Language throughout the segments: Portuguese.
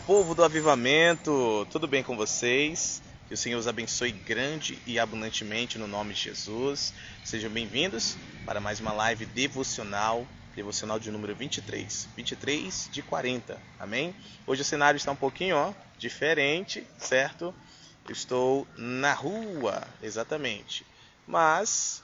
Povo do Avivamento, tudo bem com vocês? Que o Senhor os abençoe grande e abundantemente no nome de Jesus. Sejam bem-vindos para mais uma live devocional de número 23 de 40, amém? Hoje o cenário está um pouquinho diferente, certo? Eu estou na rua, exatamente, mas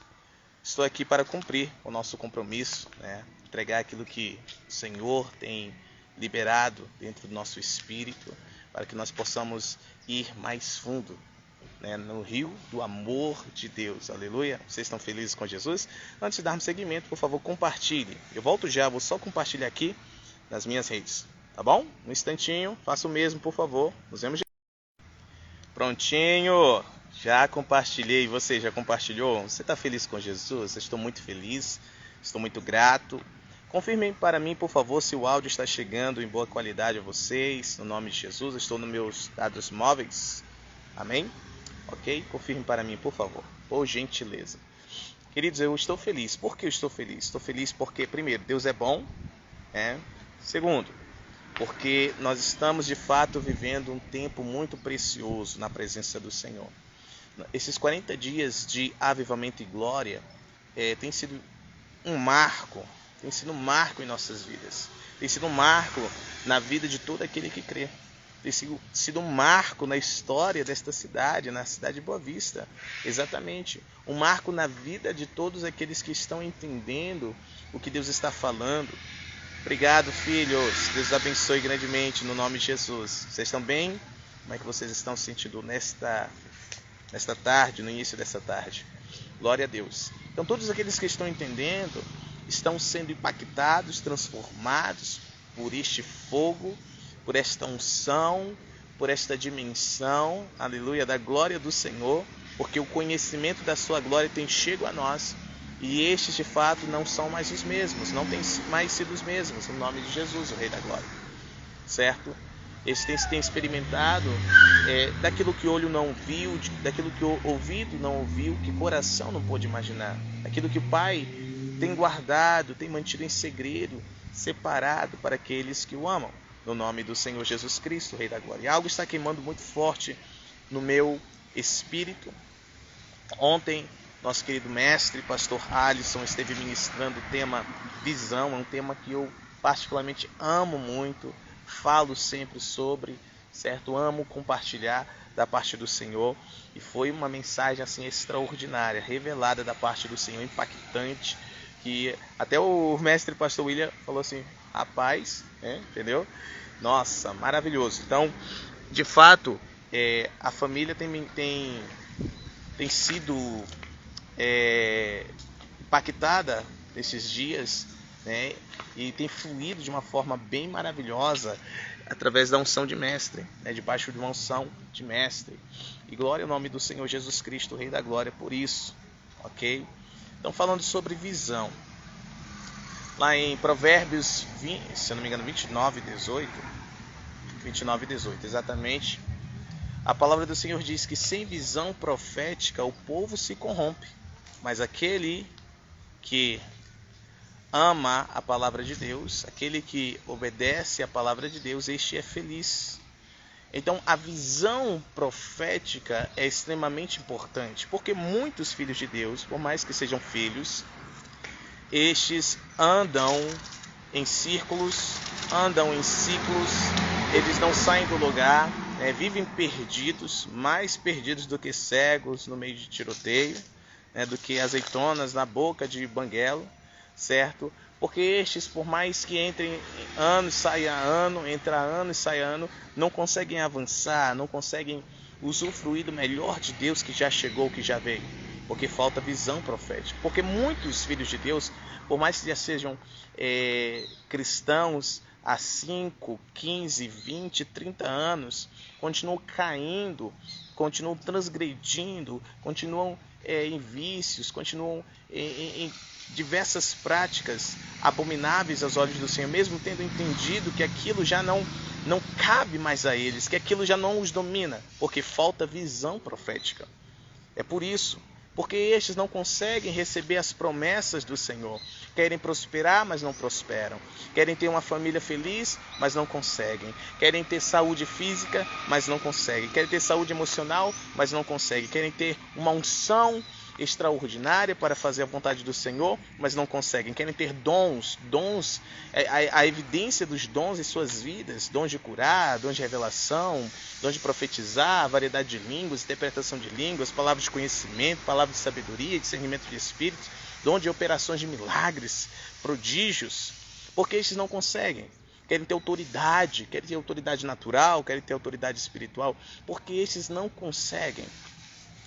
estou aqui para cumprir o nosso compromisso, né? Entregar aquilo que o Senhor tem liberado dentro do nosso espírito, para que nós possamos ir mais fundo, né, no rio do amor de Deus. Aleluia! Vocês estão felizes com Jesus? Antes de darmos seguimento, por favor, compartilhe. Eu volto já, vou só compartilhar aqui nas minhas redes, tá bom? Um instantinho, faça o mesmo, por favor. Nos vemos já. Prontinho! Já compartilhei. Você já compartilhou? Você está feliz com Jesus? Eu estou muito feliz, estou muito grato. Confirmem para mim, por favor, se o áudio está chegando em boa qualidade a vocês, no nome de Jesus. Eu estou nos meus dados móveis, amém? Ok? Confirmem para mim, por favor, por gentileza. Queridos, eu estou feliz. Por que eu estou feliz? Estou feliz porque, primeiro, Deus é bom, né? Segundo, porque nós estamos, de fato, vivendo um tempo muito precioso na presença do Senhor. Esses 40 dias de avivamento e glória tem sido um marco. Tem sido um marco em nossas vidas. Tem sido um marco na vida de todo aquele que crê. Tem sido um marco na história desta cidade, na cidade de Boa Vista. Exatamente. Um marco na vida de todos aqueles que estão entendendo o que Deus está falando. Obrigado, filhos. Deus abençoe grandemente no nome de Jesus. Vocês estão bem? Como é que vocês estão se sentindo nesta tarde, no início dessa tarde? Glória a Deus. Então, todos aqueles que estão entendendo estão sendo impactados, transformados por este fogo, por esta unção, por esta dimensão, aleluia, da glória do Senhor, porque o conhecimento da sua glória tem chego a nós, e estes de fato não são mais os mesmos, não têm mais sido os mesmos, no nome de Jesus, o Rei da Glória, certo? Eles têm experimentado daquilo que o olho não viu, daquilo que o ouvido não ouviu, que o coração não pôde imaginar, aquilo que o Pai tem guardado, tem mantido em segredo, separado para aqueles que o amam, no nome do Senhor Jesus Cristo, Rei da Glória. E algo está queimando muito forte no meu espírito. Ontem, nosso querido mestre, pastor Alisson, esteve ministrando o tema visão, é um tema que eu particularmente amo muito, falo sempre sobre, certo? Amo compartilhar da parte do Senhor, e foi uma mensagem assim extraordinária, revelada da parte do Senhor, impactante, que até o mestre pastor William falou assim, rapaz, entendeu? Nossa, maravilhoso. Então, de fato, a família tem sido impactada nesses dias, né? E tem fluído de uma forma bem maravilhosa através da unção de mestre, né? Debaixo de uma unção de mestre. E glória ao nome do Senhor Jesus Cristo, Rei da Glória, por isso, ok? Então, falando sobre visão, lá em Provérbios 20, se eu não me engano, 29 e 18, exatamente, a palavra do Senhor diz que sem visão profética o povo se corrompe, mas aquele que ama a palavra de Deus, aquele que obedece a palavra de Deus, este é feliz. Então, a visão profética é extremamente importante, porque muitos filhos de Deus, por mais que sejam filhos, estes andam em círculos, andam em ciclos, eles não saem do lugar, vivem perdidos, mais perdidos do que cegos no meio de tiroteio, do que azeitonas na boca de banguelo, certo? Porque estes, por mais que entrem ano e saia ano, entra ano e sai ano, não conseguem avançar, não conseguem usufruir do melhor de Deus que já chegou, que já veio, porque falta visão profética. Porque muitos filhos de Deus, por mais que já sejam cristãos há 5, 15, 20, 30 anos, continuam caindo, continuam transgredindo, continuam em vícios, continuam em diversas práticas abomináveis aos olhos do Senhor, mesmo tendo entendido que aquilo já não cabe mais a eles, que aquilo já não os domina, porque falta visão profética. É por isso Porque estes não conseguem receber as promessas do Senhor. Querem prosperar, mas não prosperam. Querem ter uma família feliz, mas não conseguem. Querem ter saúde física, mas não conseguem. Querem ter saúde emocional, mas não conseguem. Querem ter uma unção extraordinária para fazer a vontade do Senhor, mas não conseguem. Querem ter dons, a evidência dos dons em suas vidas, dons de curar, dons de revelação, dons de profetizar, variedade de línguas, interpretação de línguas, palavras de conhecimento, palavras de sabedoria, discernimento de espíritos, dom de operações de milagres, prodígios, porque estes não conseguem. Querem ter autoridade natural, querem ter autoridade espiritual, porque estes não conseguem.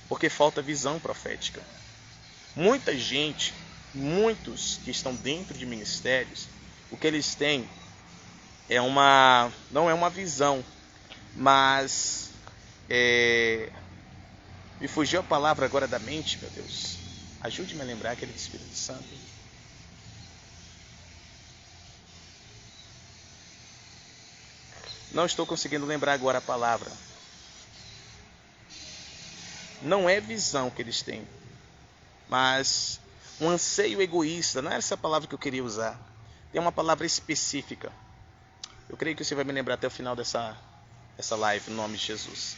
Porque falta visão profética. Muita gente, muitos que estão dentro de ministérios, o que eles têm não é uma visão, mas me fugiu a palavra agora da mente, meu Deus. Ajude-me a lembrar aquele do Espírito Santo. Não estou conseguindo lembrar agora a palavra. Não é visão que eles têm, mas um anseio egoísta. Não era essa palavra que eu queria usar. Tem uma palavra específica. Eu creio que você vai me lembrar até o final dessa live, no nome de Jesus.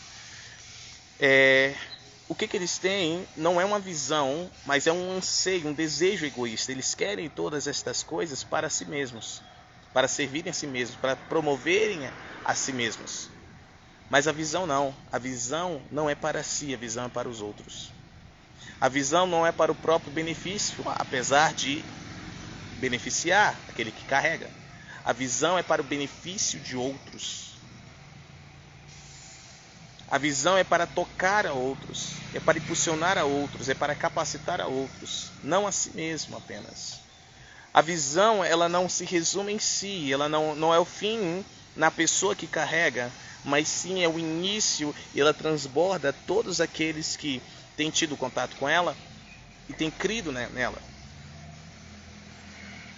O que eles têm não é uma visão, mas é um anseio, um desejo egoísta. Eles querem todas estas coisas para si mesmos, para servirem a si mesmos, para promoverem a si mesmos. Mas a visão não é para si, a visão é para os outros. A visão não é para o próprio benefício, apesar de beneficiar aquele que carrega. A visão é para o benefício de outros. A visão é para tocar a outros, é para impulsionar a outros, é para capacitar a outros, não a si mesmo apenas. A visão, ela não se resume em si, ela não é o fim na pessoa que carrega, mas sim é o início e ela transborda todos aqueles que têm tido contato com ela e têm crido nela.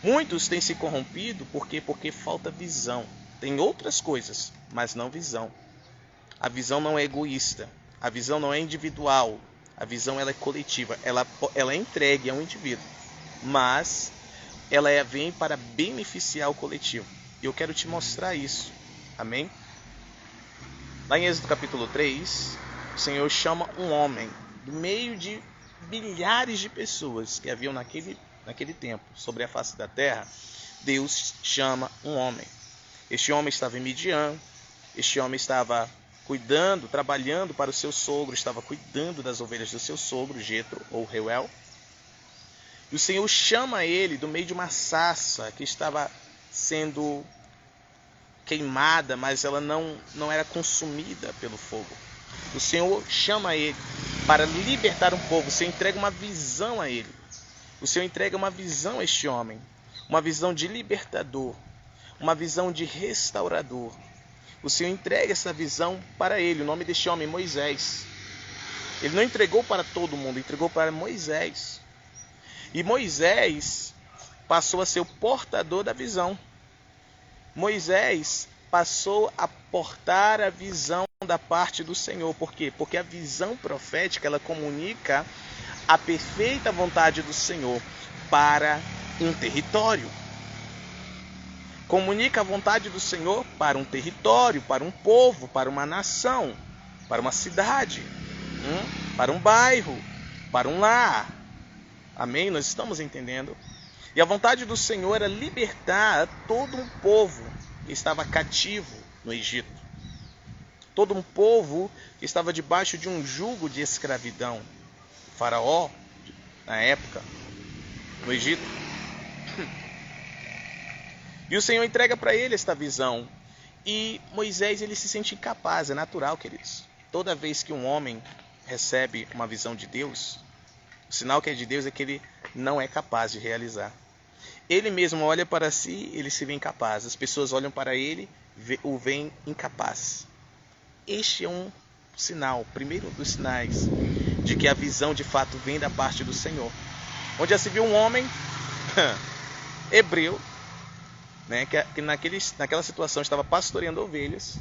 Muitos têm se corrompido porque falta visão. Tem outras coisas, mas não visão. A visão não é egoísta, a visão não é individual, a visão ela é coletiva, ela é entregue a um indivíduo, mas ela vem para beneficiar o coletivo. E eu quero te mostrar isso, amém? Lá em Êxodo capítulo 3, o Senhor chama um homem, do meio de milhares de pessoas que haviam naquele tempo, sobre a face da terra. Deus chama um homem. Este homem estava em Midian, este homem estava cuidando, trabalhando para o seu sogro, estava cuidando das ovelhas do seu sogro, Jetro ou Reuel. E o Senhor chama ele do meio de uma sarça que estava sendo queimada, mas ela não era consumida pelo fogo. O Senhor chama ele para libertar um povo. O Senhor entrega uma visão a ele. O Senhor entrega uma visão a este homem, uma visão de libertador, uma visão de restaurador. O Senhor entrega essa visão para ele. O nome deste homem é Moisés. Ele não entregou para todo mundo, entregou para Moisés. E Moisés passou a ser o portador da visão. Moisés passou a portar a visão da parte do Senhor. Por quê? Porque a visão profética, ela comunica a perfeita vontade do Senhor para um território. Comunica a vontade do Senhor para um território, para um povo, para uma nação, para uma cidade, para um bairro, para um lar. Amém? Nós estamos entendendo? E a vontade do Senhor era libertar todo um povo que estava cativo no Egito. Todo um povo que estava debaixo de um jugo de escravidão. O faraó, na época, no Egito. E o Senhor entrega para ele esta visão. E Moisés, ele se sente incapaz, é natural, queridos. Toda vez que um homem recebe uma visão de Deus, o sinal que é de Deus é que ele não é capaz de realizar. Ele mesmo olha para si, ele se vê incapaz. As pessoas olham para ele, o veem incapaz. Este é um sinal, primeiro dos sinais, de que a visão de fato vem da parte do Senhor. Onde já se viu um homem hebreu, né, que naquela situação estava pastoreando ovelhas,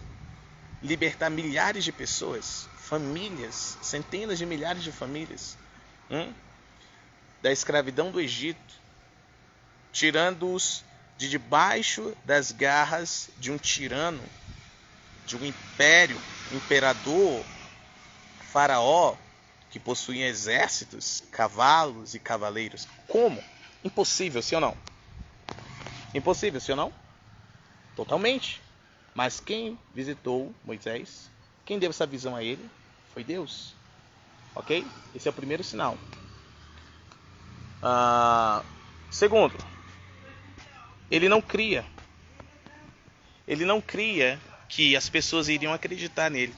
libertar milhares de pessoas, famílias, centenas de milhares de famílias, Da escravidão do Egito, tirando-os de debaixo das garras de um tirano, de um imperador, faraó, que possuía exércitos, cavalos e cavaleiros. Como? Impossível, sim ou não? Impossível, sim ou não? Totalmente. Mas quem visitou Moisés, quem deu essa visão a ele, foi Deus. Ok? Esse é o primeiro sinal. Segundo, ele não cria. Ele não cria que as pessoas iriam acreditar nele.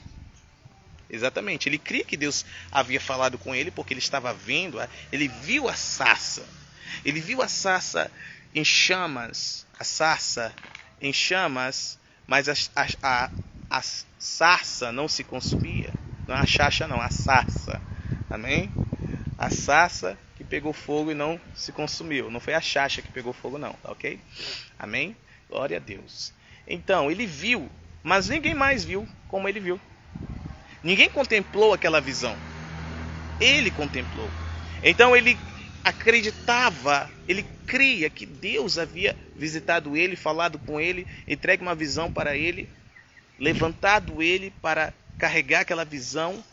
Exatamente. Ele cria que Deus havia falado com ele porque ele estava vendo, ele viu a sarça. Ele viu a sarça em chamas, mas a sarça não se consumia. Não é a chacha não, a sarça. Amém? A sarça que pegou fogo e não se consumiu. Não foi a chacha que pegou fogo não, tá ok? Amém? Glória a Deus. Então, ele viu, mas ninguém mais viu como ele viu. Ninguém contemplou aquela visão. Ele contemplou. Então ele acreditava, ele cria que Deus havia visitado ele, falado com ele, entregue uma visão para ele, levantado ele para carregar aquela visão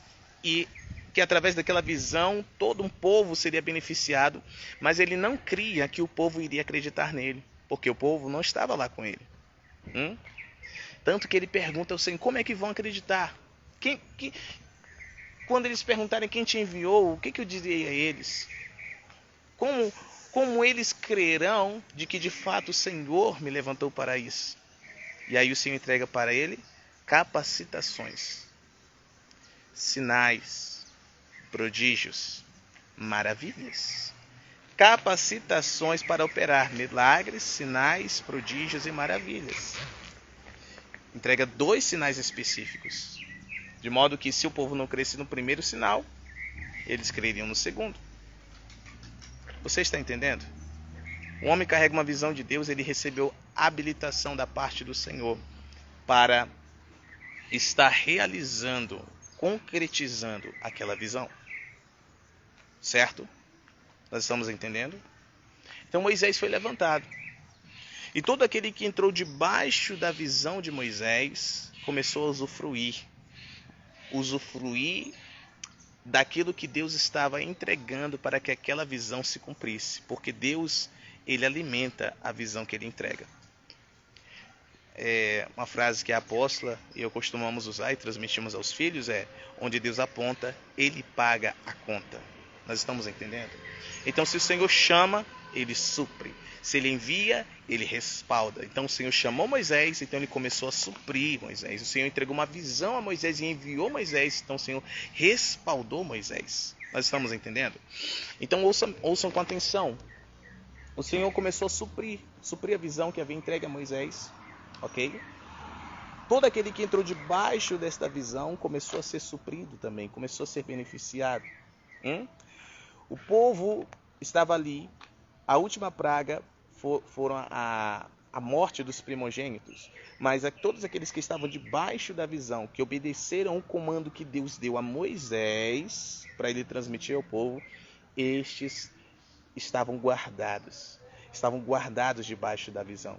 e que através daquela visão todo um povo seria beneficiado, mas ele não cria que o povo iria acreditar nele, porque o povo não estava lá com ele. Tanto que ele pergunta ao Senhor, como é que vão acreditar? Quando eles perguntarem quem te enviou, o que eu diria a eles? Como eles crerão de que de fato o Senhor me levantou para isso? E aí o Senhor entrega para ele capacitações, sinais, prodígios, maravilhas. Capacitações para operar milagres, sinais, prodígios e maravilhas. Entrega 2 sinais específicos. De modo que se o povo não cresce no primeiro sinal, eles creriam no segundo. Você está entendendo? Um homem carrega uma visão de Deus, ele recebeu habilitação da parte do Senhor para estar realizando, concretizando aquela visão. Certo? Nós estamos entendendo? Então Moisés foi levantado. E todo aquele que entrou debaixo da visão de Moisés começou a usufruir daquilo que Deus estava entregando para que aquela visão se cumprisse, porque Deus, ele alimenta a visão que ele entrega. Uma frase que a apóstola e eu costumamos usar e transmitimos aos filhos onde Deus aponta, ele paga a conta. Nós estamos entendendo? Então se o Senhor chama, ele supre. Se ele envia, ele respalda. Então o Senhor chamou Moisés, então ele começou a suprir Moisés. O Senhor entregou uma visão a Moisés e enviou Moisés, então o Senhor respaldou Moisés. Nós estamos entendendo? Então ouçam com atenção. O Senhor começou a suprir a visão que havia entregue a Moisés. Ok? Todo aquele que entrou debaixo desta visão começou a ser suprido também, começou a ser beneficiado. O povo estava ali. A última praga foram a morte dos primogênitos. Mas todos aqueles que estavam debaixo da visão, que obedeceram o comando que Deus deu a Moisés, para ele transmitir ao povo, estes estavam guardados debaixo da visão.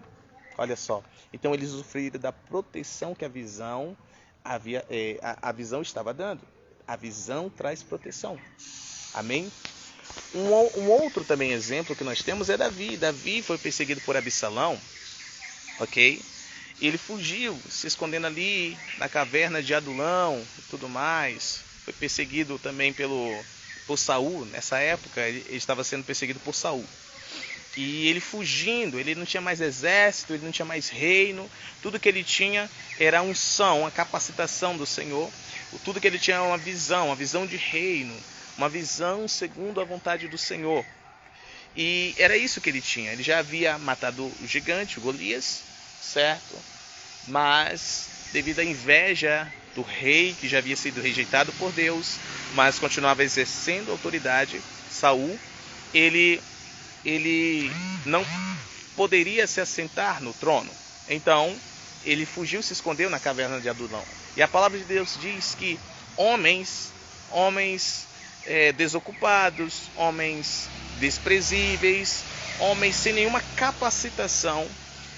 Olha só, então eles usufruíram da proteção que a visão estava dando. A visão traz proteção. Amém? Um outro também exemplo que nós temos é Davi. Davi foi perseguido por Absalão, ok? E ele fugiu, se escondendo ali na caverna de Adulão e tudo mais. Foi perseguido também por Saul. Nessa época ele estava sendo perseguido por Saul. E ele fugindo, ele não tinha mais exército, ele não tinha mais reino. Tudo que ele tinha era a unção, a capacitação do Senhor. Tudo que ele tinha era uma visão de reino. Uma visão segundo a vontade do Senhor. E era isso que ele tinha. Ele já havia matado o gigante, o Golias, certo? Mas devido à inveja do rei, que já havia sido rejeitado por Deus, mas continuava exercendo autoridade, Saul, ele não poderia se assentar no trono. Então, ele fugiu, se escondeu na caverna de Adulão. E a palavra de Deus diz que homens desocupados, homens desprezíveis, homens sem nenhuma capacitação.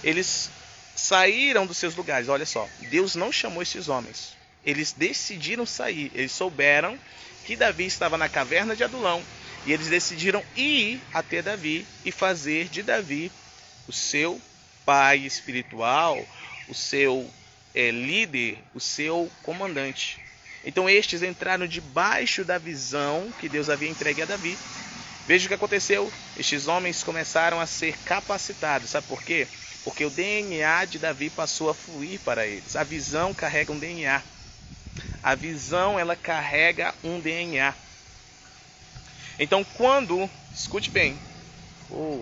Eles saíram dos seus lugares. Olha só, Deus não chamou esses homens. Eles decidiram sair. Eles souberam que Davi estava na caverna de Adulão. E eles decidiram ir até Davi e fazer de Davi o seu pai espiritual, o seu líder, o seu comandante. Então estes entraram debaixo da visão que Deus havia entregue a Davi. Veja o que aconteceu. Estes homens começaram a ser capacitados. Sabe por quê? Porque o DNA de Davi passou a fluir para eles. A visão carrega um DNA. A visão, ela carrega um DNA. Então escute bem,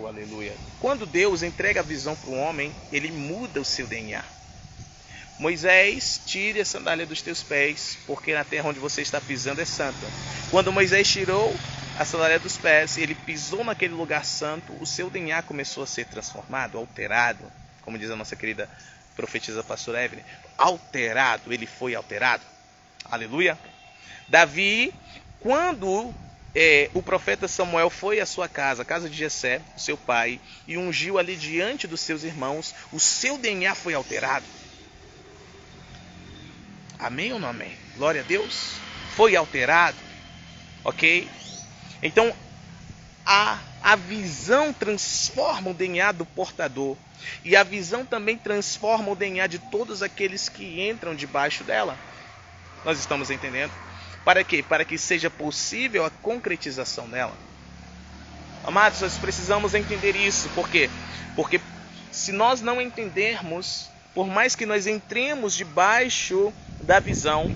aleluia. Quando Deus entrega a visão para o homem, ele muda o seu DNA. Moisés, tire a sandália dos teus pés, porque na terra onde você está pisando é santa. Quando Moisés tirou a sandália dos pés, ele pisou naquele lugar santo, o seu DNA começou a ser transformado, alterado, como diz a nossa querida profetisa pastora Evelyn, alterado, ele foi alterado. Aleluia. Davi, quando o profeta Samuel foi à sua casa, a casa de Jessé, o seu pai, e ungiu ali diante dos seus irmãos, o seu DNA foi alterado. Amém ou não amém? Glória a Deus. Foi alterado. Ok? Então, a visão transforma o DNA do portador. E a visão também transforma o DNA de todos aqueles que entram debaixo dela. Nós estamos entendendo? Para quê? Para que seja possível a concretização dela. Amados, nós precisamos entender isso. Por quê? Porque se nós não entendermos, por mais que nós entremos debaixo da visão,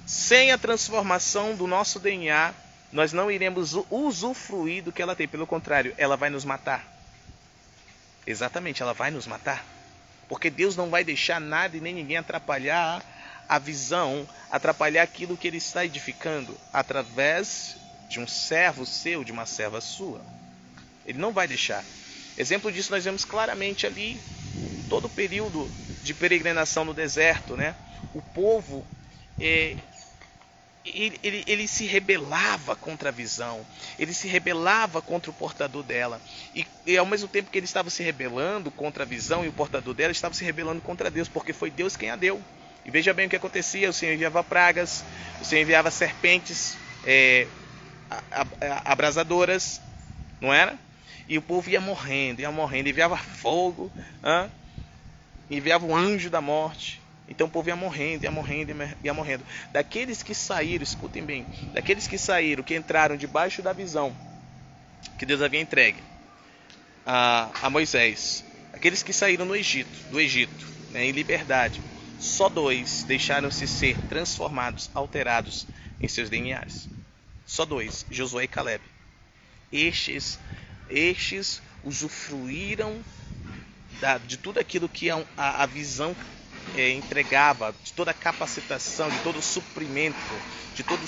sem a transformação do nosso DNA, nós não iremos usufruir do que ela tem. Pelo contrário, ela vai nos matar. Exatamente, ela vai nos matar. Porque Deus não vai deixar nada e nem ninguém atrapalhar a visão, atrapalhar aquilo que ele está edificando através de um servo seu, de uma serva sua. Ele não vai deixar. Exemplo disso nós vemos claramente ali, todo o período de peregrinação no deserto, né? O povo, ele se rebelava contra a visão, ele se rebelava contra o portador dela, e ao mesmo tempo que ele estava se rebelando contra a visão e o portador dela, estava se rebelando contra Deus, porque foi Deus quem a deu. E veja bem o que acontecia, o Senhor enviava pragas, o Senhor enviava serpentes abrasadoras, não era? E o povo ia morrendo, enviava fogo, enviava um anjo da morte. Então o povo ia morrendo. Daqueles que saíram, escutem bem, daqueles que saíram, que entraram debaixo da visão que Deus havia entregue a Moisés, aqueles que saíram do Egito, né, em liberdade, só 2 deixaram-se ser transformados, alterados em seus DNAs. Só 2, Josué e Caleb. Estes usufruíram de tudo aquilo que a visão entregava, de toda a capacitação, de todo o suprimento, de toda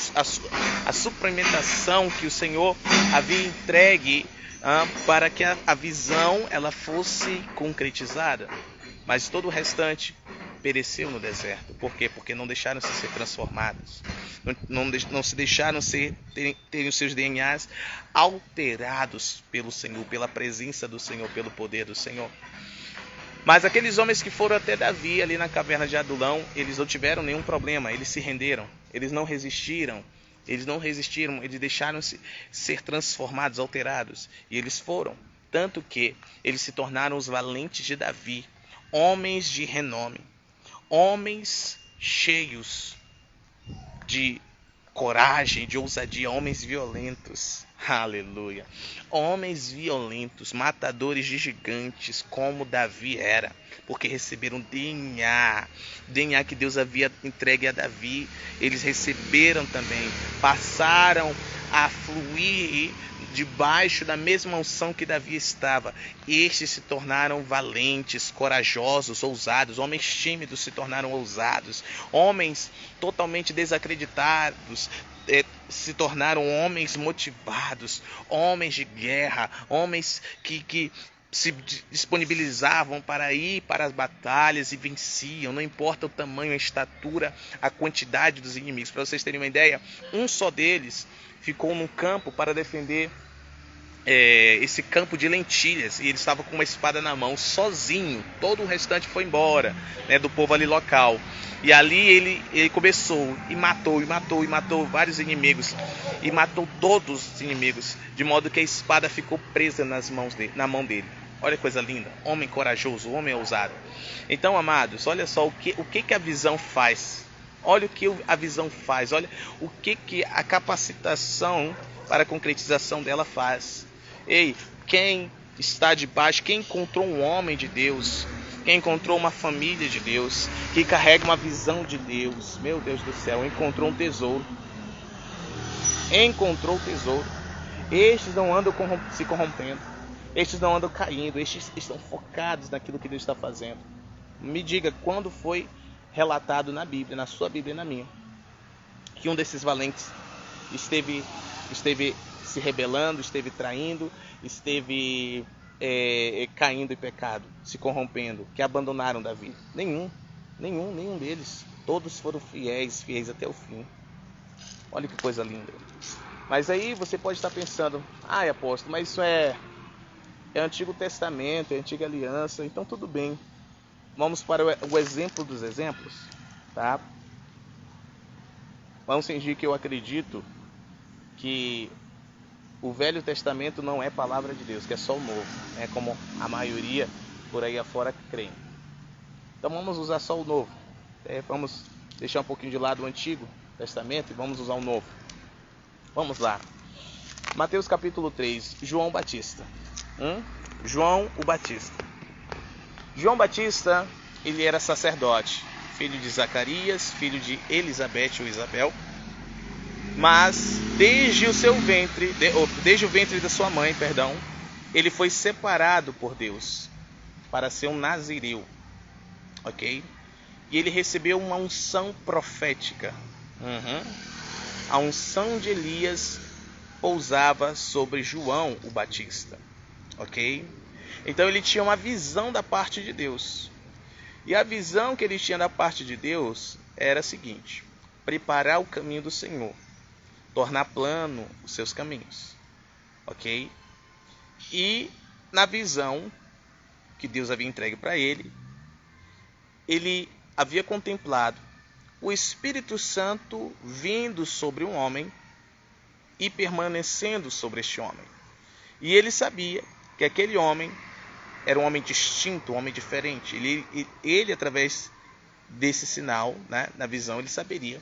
a suplementação que o Senhor havia entregue para que a visão ela fosse concretizada. Mas todo o restante pereceu no deserto. Por quê? Porque não deixaram-se ser transformados. Não se deixaram terem os seus DNAs alterados pelo Senhor, pela presença do Senhor, pelo poder do Senhor. Mas aqueles homens que foram até Davi ali na caverna de Adulão, eles não tiveram nenhum problema, eles se renderam, eles não resistiram, eles deixaram-se ser transformados, alterados, e eles foram. Tanto que eles se tornaram os valentes de Davi, homens de renome, homens cheios de coragem, de ousadia, homens violentos. Aleluia. Homens violentos, matadores de gigantes, como Davi era, porque receberam DNA que Deus havia entregue a Davi. Eles receberam também, passaram a fluir debaixo da mesma unção que Davi estava. Estes se tornaram valentes, corajosos, ousados. Homens tímidos se tornaram ousados. Homens totalmente desacreditados se tornaram homens motivados, homens de guerra, homens que se disponibilizavam para ir para as batalhas e venciam, não importa o tamanho, a estatura, a quantidade dos inimigos. Para vocês terem uma ideia, um só deles ficou num campo para defender esse campo de lentilhas, e ele estava com uma espada na mão, sozinho. Todo o restante foi embora, né, do povo ali local. E ali ele começou e matou vários inimigos, e matou todos os inimigos, de modo que a espada ficou presa na mão dele. Olha que coisa linda, homem corajoso, homem ousado. Então, amados, olha só o que a visão faz. Olha o que a visão faz, olha o que a capacitação para a concretização dela faz. Ei, quem está debaixo, quem encontrou um homem de Deus, quem encontrou uma família de Deus, que carrega uma visão de Deus, meu Deus do céu, encontrou um tesouro. Encontrou o tesouro. Estes não andam se corrompendo, estes não andam caindo, estes estão focados naquilo que Deus está fazendo. Me diga quando foi relatado na Bíblia, na sua Bíblia e na minha, que um desses valentes esteve se rebelando, esteve traindo, esteve caindo em pecado, se corrompendo, que abandonaram Davi. Nenhum deles. Todos foram fiéis até o fim. Olha que coisa linda. Mas aí você pode estar pensando, apóstolo, mas isso é Antigo Testamento, é Antiga Aliança, então tudo bem. Vamos para o exemplo dos exemplos, tá? Vamos fingir que eu acredito que o Velho Testamento não é palavra de Deus, que é só o Novo, né? Como a maioria por aí afora creem. Então vamos usar só o Novo. Vamos deixar um pouquinho de lado o Antigo Testamento e vamos usar o Novo. Vamos lá. Mateus capítulo 3, João Batista. João o Batista. João Batista, ele era sacerdote, filho de Zacarias, filho de Elizabeth ou Isabel. Mas desde o ventre da sua mãe, ele foi separado por Deus para ser um nazireu, ok? E ele recebeu uma unção profética. A unção de Elias pousava sobre João o Batista, ok? Então ele tinha uma visão da parte de Deus. E a visão que ele tinha da parte de Deus era a seguinte: preparar o caminho do Senhor, tornar plano os seus caminhos, ok? E na visão que Deus havia entregue para ele havia contemplado o Espírito Santo vindo sobre um homem e permanecendo sobre este homem. E ele sabia que aquele homem era um homem distinto, um homem diferente. Ele através desse sinal, né, na visão, ele saberia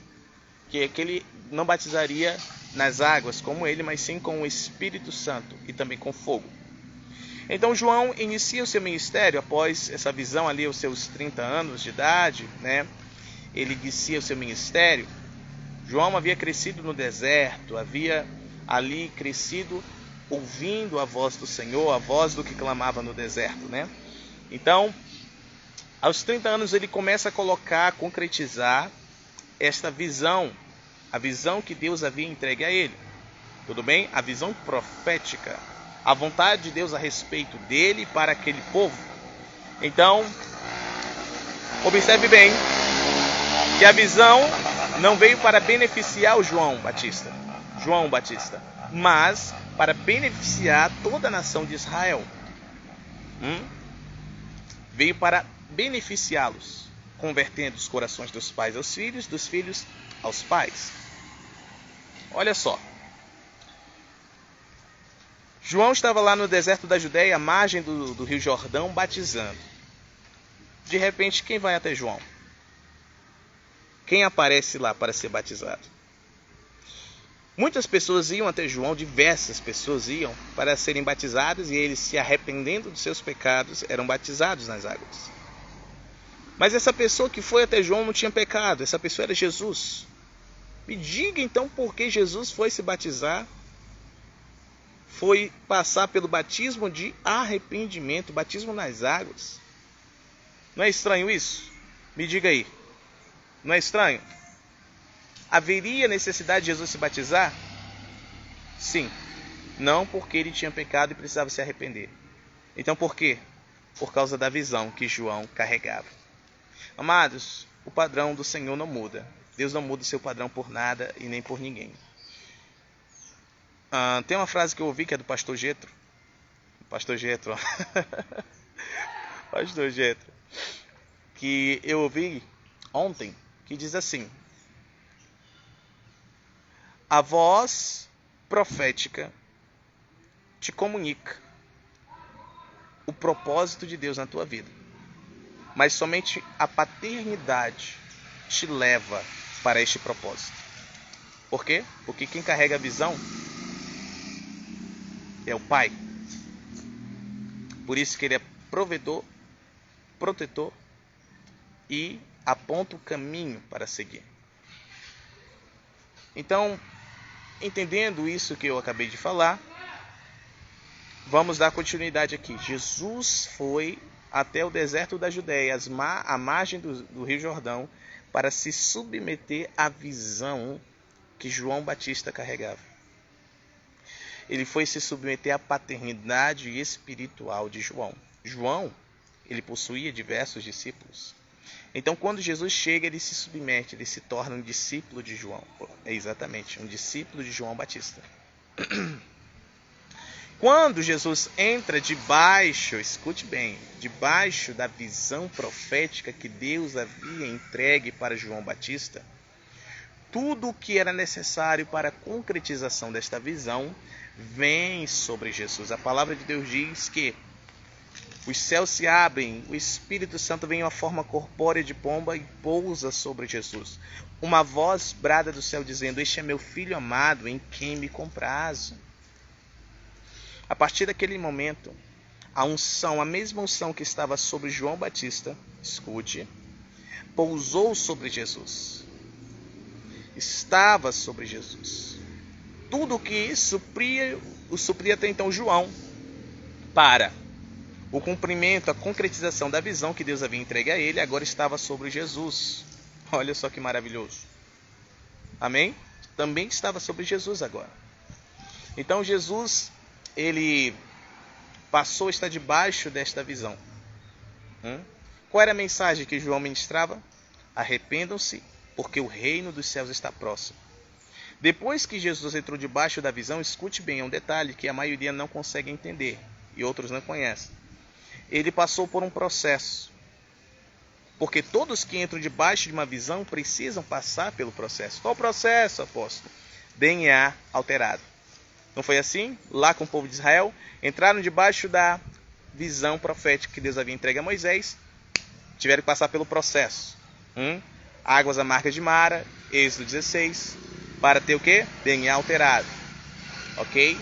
que aquele não batizaria nas águas como ele, mas sim com o Espírito Santo e também com fogo. Então João inicia o seu ministério após essa visão ali, aos seus 30 anos de idade, né? Ele inicia o seu ministério. João havia crescido no deserto, havia ali crescido ouvindo a voz do Senhor, a voz do que clamava no deserto, né? Então, aos 30 anos ele começa a concretizar esta visão, a visão que Deus havia entregue a ele. Tudo bem? A visão profética, a vontade de Deus a respeito dele para aquele povo. Então, observe bem que a visão não veio para beneficiar o João Batista, mas para beneficiar toda a nação de Israel. Veio para beneficiá-los, convertendo os corações dos pais aos filhos, dos filhos aos pais. Olha só. João estava lá no deserto da Judéia, à margem do Rio Jordão, batizando. De repente, quem vai até João? Quem aparece lá para ser batizado? Muitas pessoas iam até João, diversas pessoas iam para serem batizadas, e eles, se arrependendo dos seus pecados, eram batizados nas águas. Mas essa pessoa que foi até João não tinha pecado, essa pessoa era Jesus. Me diga então por que Jesus foi se batizar, foi passar pelo batismo de arrependimento, batismo nas águas. Não é estranho isso? Me diga aí. Não é estranho? Haveria necessidade de Jesus se batizar? Sim. Não porque ele tinha pecado e precisava se arrepender. Então por quê? Por causa da visão que João carregava. Amados, o padrão do Senhor não muda. Deus não muda o seu padrão por nada e nem por ninguém. Tem uma frase que eu ouvi que é do pastor Jetro. Pastor Jetro. Pastor Jetro. Que eu ouvi ontem, que diz assim: a voz profética te comunica o propósito de Deus na tua vida, mas somente a paternidade te leva para este propósito. Por quê? Porque quem carrega a visão é o Pai. Por isso que Ele é provedor, protetor e aponta o caminho para seguir. Então, entendendo isso que eu acabei de falar, vamos dar continuidade aqui. Jesus foi até o deserto da Judéia, à margem do Rio Jordão, para se submeter à visão que João Batista carregava. Ele foi se submeter à paternidade espiritual de João. João, ele possuía diversos discípulos. Então, quando Jesus chega, ele se submete, ele se torna um discípulo de João. Exatamente, um discípulo de João Batista. Quando Jesus entra debaixo, escute bem, debaixo da visão profética que Deus havia entregue para João Batista, tudo o que era necessário para a concretização desta visão vem sobre Jesus. A palavra de Deus diz que os céus se abrem, o Espírito Santo vem em uma forma corpórea de pomba e pousa sobre Jesus. Uma voz brada do céu dizendo: este é meu filho amado, em quem me comprazo. A partir daquele momento, a mesma unção que estava sobre João Batista, escute, pousou sobre Jesus. Estava sobre Jesus. Tudo o que supria até então João para o cumprimento, a concretização da visão que Deus havia entregue a ele, agora estava sobre Jesus. Olha só que maravilhoso. Amém? Também estava sobre Jesus agora. Então Jesus, ele passou a estar debaixo desta visão. Qual era a mensagem que João ministrava? Arrependam-se, porque o reino dos céus está próximo. Depois que Jesus entrou debaixo da visão, escute bem, é um detalhe que a maioria não consegue entender e outros não conhecem. Ele passou por um processo. Porque todos que entram debaixo de uma visão precisam passar pelo processo. Qual o processo, apóstolo? DNA alterado. Não foi assim? Lá com o povo de Israel, entraram debaixo da visão profética que Deus havia entregue a Moisés, tiveram que passar pelo processo. Águas amargas de Mara, Êxodo 16, para ter o quê? DNA alterado. Ok?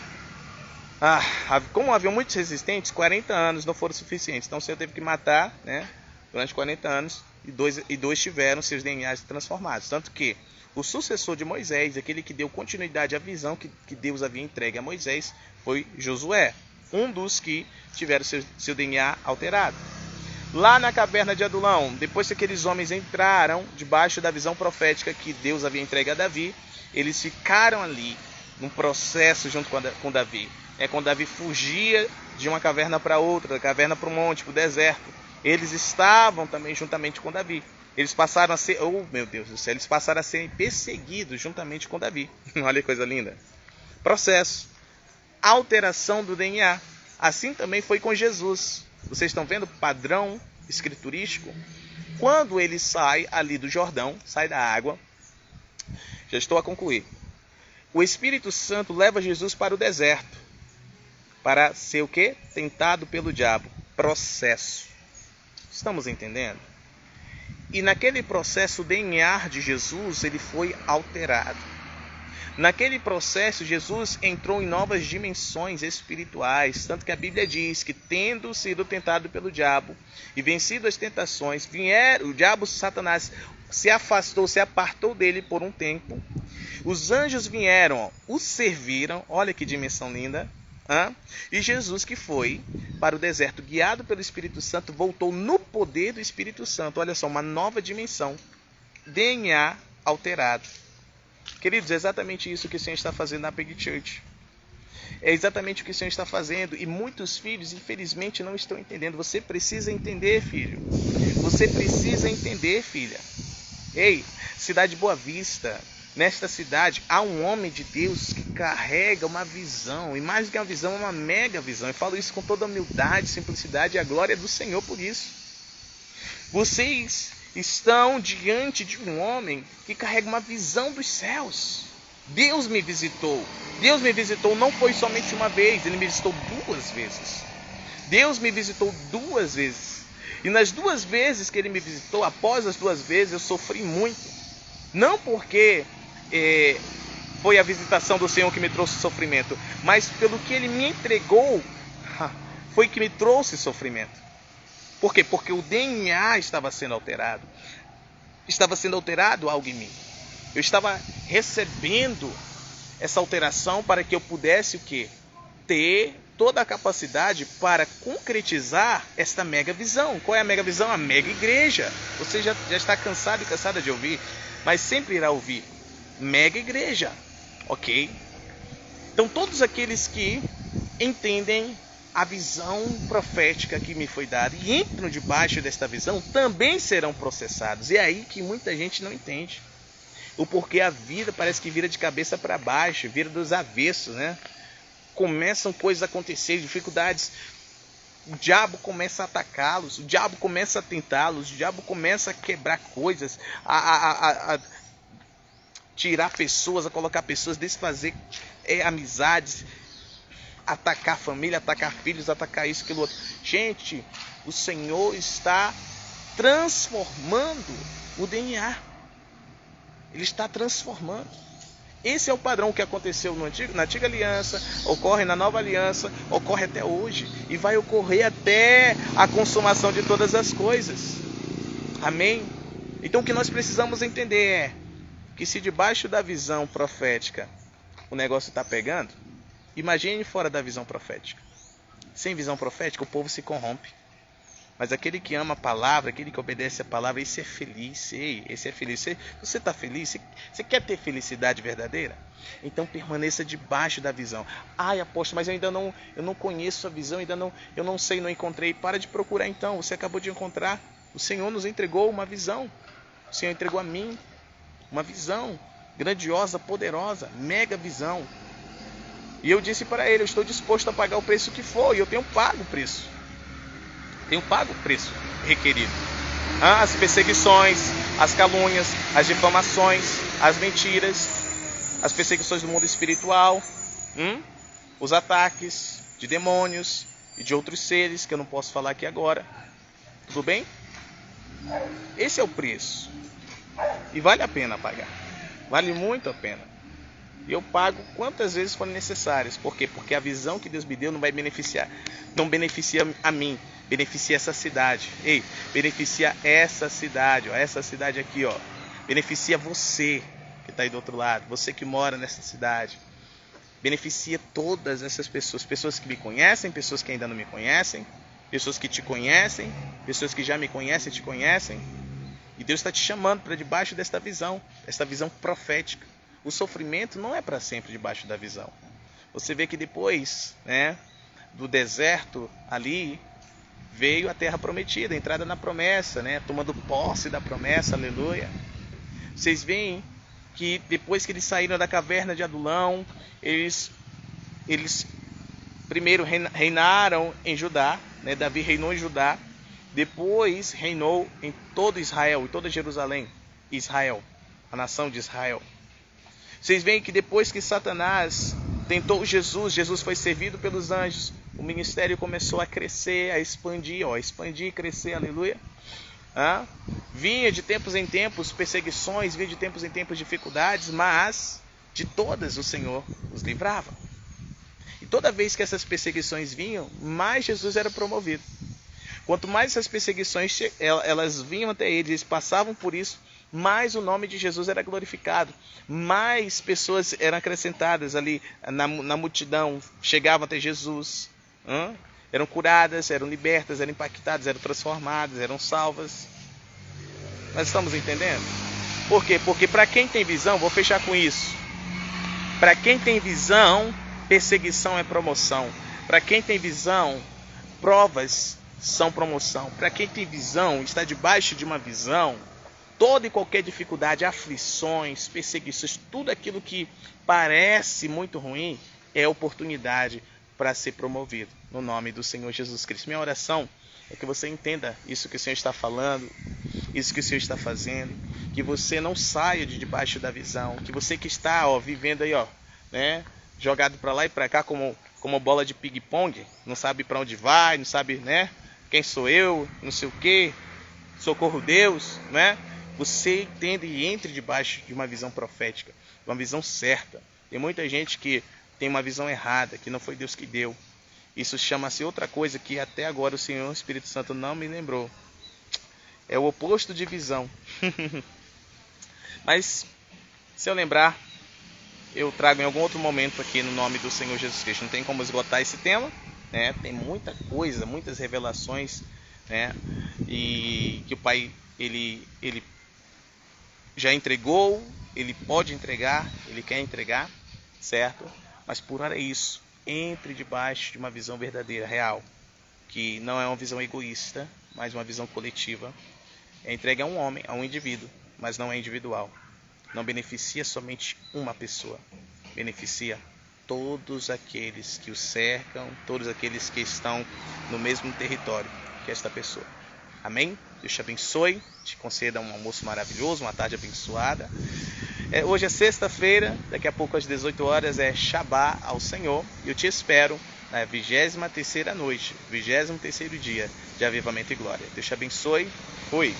Como haviam muitos resistentes, 40 anos não foram suficientes. Então o Senhor teve que matar, né, durante 40 anos, e dois tiveram seus DNAs transformados. Tanto que o sucessor de Moisés, aquele que deu continuidade à visão que Deus havia entregue a Moisés, foi Josué, um dos que tiveram seu DNA alterado. Lá na caverna de Adulão, depois que aqueles homens entraram debaixo da visão profética que Deus havia entregue a Davi, eles ficaram ali num processo junto com Davi. Quando Davi fugia de uma caverna para outra, da caverna para o monte, para o deserto, eles estavam também juntamente com Davi. Eles passaram a ser, meu Deus do céu, eles passaram a serem perseguidos juntamente com Davi. Olha que coisa linda. Processo. Alteração do DNA. Assim também foi com Jesus. Vocês estão vendo o padrão escriturístico? Quando ele sai ali do Jordão, sai da água, já estou a concluir. O Espírito Santo leva Jesus para o deserto, para ser o quê? Tentado pelo diabo. Processo. Estamos entendendo? E naquele processo, o DNA de Jesus ele foi alterado. Naquele processo, Jesus entrou em novas dimensões espirituais, tanto que a Bíblia diz que, tendo sido tentado pelo diabo e vencido as tentações, o diabo, Satanás, se afastou, se apartou dele por um tempo. Os anjos vieram, o serviram, olha que dimensão linda. E Jesus, que foi para o deserto guiado pelo Espírito Santo, voltou no poder do Espírito Santo. Olha só, uma nova dimensão. DNA alterado. Queridos, é exatamente isso que o Senhor está fazendo na Big Church. É exatamente o que o Senhor está fazendo. E muitos filhos, infelizmente, não estão entendendo. Você precisa entender, filho. Você precisa entender, filha. Ei, cidade de Boa Vista. Nesta cidade há um homem de Deus que carrega uma visão. E mais do que uma visão, uma mega visão. Eu falo isso com toda humildade, simplicidade e a glória do Senhor por isso. Vocês estão diante de um homem que carrega uma visão dos céus. Deus me visitou. Deus me visitou não foi somente uma vez, Ele me visitou 2 vezes. Deus me visitou 2 vezes. E nas 2 vezes que Ele me visitou, após as 2 vezes, eu sofri muito. Não porque foi a visitação do Senhor que me trouxe sofrimento, mas pelo que Ele me entregou, foi que me trouxe sofrimento. Por quê? Porque o DNA estava sendo alterado. Estava sendo alterado algo em mim. Eu estava recebendo essa alteração para que eu pudesse o quê? Ter toda a capacidade para concretizar esta mega visão. Qual é a mega visão? A mega igreja. Você já está cansado e cansada de ouvir, mas sempre irá ouvir. Mega igreja. Ok? Então todos aqueles que entendem a visão profética que me foi dada e entram debaixo desta visão também serão processados. E é aí que muita gente não entende. O porquê a vida parece que vira de cabeça para baixo, vira dos avessos, né? Começam coisas a acontecer, dificuldades. O diabo começa a atacá-los, o diabo começa a tentá-los, o diabo começa a quebrar coisas, a tirar pessoas, a colocar pessoas, desfazer amizades, atacar a família, atacar filhos, atacar isso, aquilo outro. Gente, o Senhor está transformando o DNA. Ele está transformando. Esse é o padrão que aconteceu na antiga aliança, ocorre na nova aliança, ocorre até hoje e vai ocorrer até a consumação de todas as coisas. Amém? Então o que nós precisamos entender é que se debaixo da visão profética o negócio está pegando, imagine fora da visão profética. Sem visão profética o povo se corrompe. Mas aquele que ama a palavra, aquele que obedece a palavra, esse é feliz. Ei, esse é feliz. Você está feliz? Você quer ter felicidade verdadeira? Então permaneça debaixo da visão. Ai, apóstolo, mas eu não conheço a visão, eu não sei, não encontrei. Para de procurar então, você acabou de encontrar. O Senhor nos entregou uma visão. O Senhor entregou a mim uma visão grandiosa, poderosa, mega visão. E eu disse para ele, eu estou disposto a pagar o preço que for, e eu tenho pago o preço. Tenho pago o preço requerido. As perseguições, as calúnias, as difamações, as mentiras, as perseguições do mundo espiritual, os ataques de demônios e de outros seres que eu não posso falar aqui agora. Tudo bem? Esse é o preço. E vale a pena pagar. Vale muito a pena. E eu pago quantas vezes forem necessárias. Por quê? Porque a visão que Deus me deu não vai beneficiar. Não beneficia a mim. Beneficia essa cidade. Ei, beneficia essa cidade. Ó, essa cidade aqui, ó. Beneficia você que está aí do outro lado. Você que mora nessa cidade. Beneficia todas essas pessoas. Pessoas que me conhecem, pessoas que ainda não me conhecem. Pessoas que te conhecem. Pessoas que já me conhecem e te conhecem. E Deus está te chamando para debaixo desta visão. Esta visão profética. O sofrimento não é para sempre debaixo da visão. Você vê que depois, né, do deserto ali, veio a terra prometida, a entrada na promessa, né, tomando posse da promessa, aleluia. Vocês veem que depois que eles saíram da caverna de Adulão, eles primeiro reinaram em Judá, né, Davi reinou em Judá, depois reinou em todo Israel, em toda Jerusalém, Israel, a nação de Israel. Vocês veem que depois que Satanás tentou Jesus foi servido pelos anjos. O ministério começou a crescer, a expandir, expandir e crescer, aleluia. Vinha de tempos em tempos perseguições, vinha de tempos em tempos dificuldades, mas de todas o Senhor os livrava. E toda vez que essas perseguições vinham, mais Jesus era promovido. Quanto mais essas perseguições elas vinham até eles passavam por isso, mais o nome de Jesus era glorificado, mais pessoas eram acrescentadas ali na multidão, chegavam até Jesus, eram curadas, eram libertas, eram impactadas, eram transformadas, eram salvas. Nós estamos entendendo? Por quê? Porque para quem tem visão, vou fechar com isso, para quem tem visão, perseguição é promoção. Para quem tem visão, provas são promoção. Para quem tem visão, está debaixo de uma visão, toda e qualquer dificuldade, aflições, perseguições, tudo aquilo que parece muito ruim é oportunidade para ser promovido, no nome do Senhor Jesus Cristo. Minha oração é que você entenda isso que o Senhor está falando, isso que o Senhor está fazendo, que você não saia de debaixo da visão, que você que está vivendo aí, né, jogado para lá e para cá como bola de ping-pong, não sabe para onde vai, não sabe, né, quem sou eu, não sei o que, socorro Deus, né? Você entenda e entre debaixo de uma visão profética, uma visão certa. Tem muita gente que tem uma visão errada, que não foi Deus que deu. Isso chama-se outra coisa que até agora o Senhor, o Espírito Santo, não me lembrou. É o oposto de visão. Mas, se eu lembrar, eu trago em algum outro momento aqui no nome do Senhor Jesus Cristo. Não tem como esgotar esse tema, né? Tem muita coisa, muitas revelações, né? E que o Pai, ele já entregou, ele pode entregar, ele quer entregar, certo? Mas por hora é isso. Entre debaixo de uma visão verdadeira, real, que não é uma visão egoísta, mas uma visão coletiva. É entregue a um homem, a um indivíduo, mas não é individual. Não beneficia somente uma pessoa, beneficia todos aqueles que o cercam, todos aqueles que estão no mesmo território que esta pessoa. Amém? Deus te abençoe, te conceda um almoço maravilhoso, uma tarde abençoada. Hoje é sexta-feira, daqui a pouco às 18 horas é Shabá ao Senhor. E eu te espero na 23ª noite, 23º dia de Avivamento e Glória. Deus te abençoe. Fui.